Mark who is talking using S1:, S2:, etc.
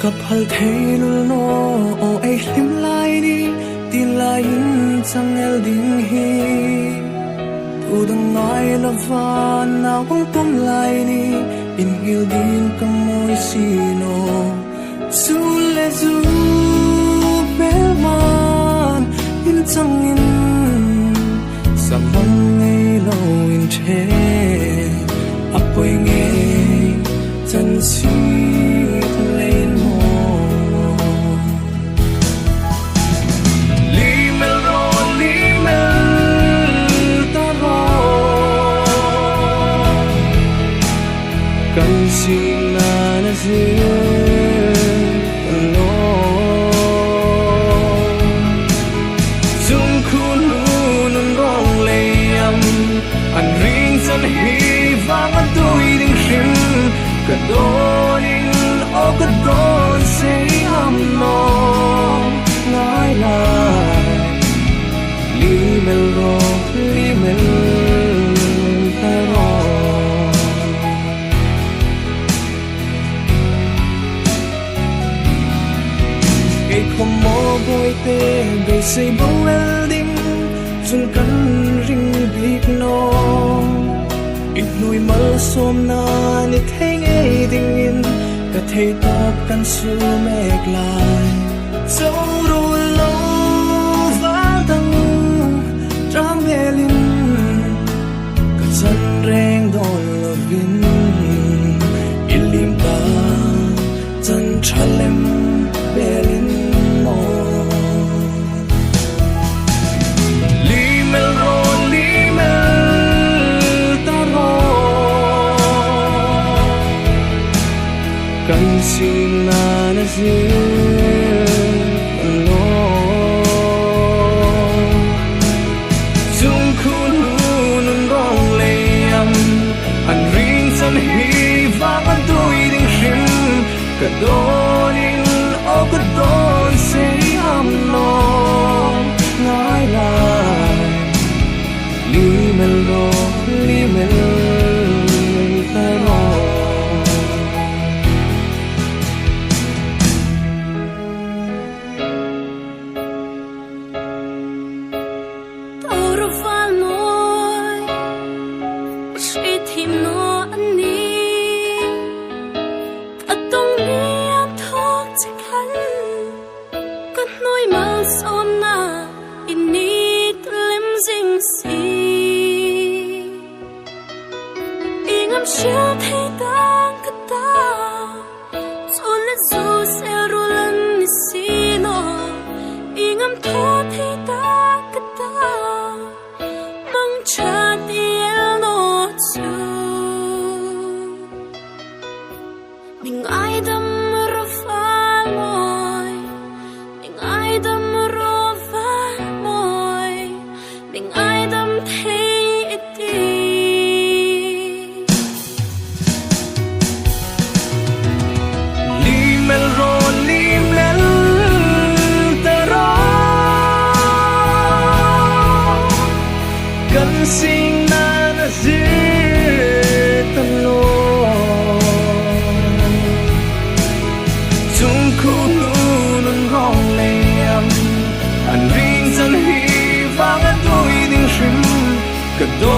S1: กับพัลเทลุโนโอไอลิมลายดีตีลายจังเอลดิงฮีตูดังไงละวานนาวงตุมลายนีอินฮิลดินกมวยซีโนซูเลซูเบลมานอินจังอินสมังไงโลอินเทอัปวยไงจันซีSina no Zum kun nun rong leyam an ring san hi vang an tui ding shim ka donin o ka don say am no ngai lai li mel ro li mel Không mơ bôi tê bề xây bông welding Dùn cắn rinh bịt nô Ít nuôi mơ xôm na nít thấy nghe tình in Cả thầy tóc căn sư mẹc lại Dẫu đôi lâu vã tăng Tráng bè linh Cả dân rèn đồn lờ vinh Ít lim ta dân trả lem bè linh Kan sina na no Zum kun nun rong leyam an ring san hi vang an tui ding shim ka donin o ka don say am no ngai lai li mel ro li mel ta ro
S2: Chưa thấy ta cứ ta Dù lết dù sẽ ru lần đi xí nọ Ý ngắm thô thấy ta cứ ta Mong cha tiếng nọ chú Mình ai đâm rô phá môi Mình ai đâm rô phá môi Mình ai đâm thấy ít đi
S1: Sing na na tan lo Zum kun nun rong leyam an ring san hi vang an tui ding shim ka do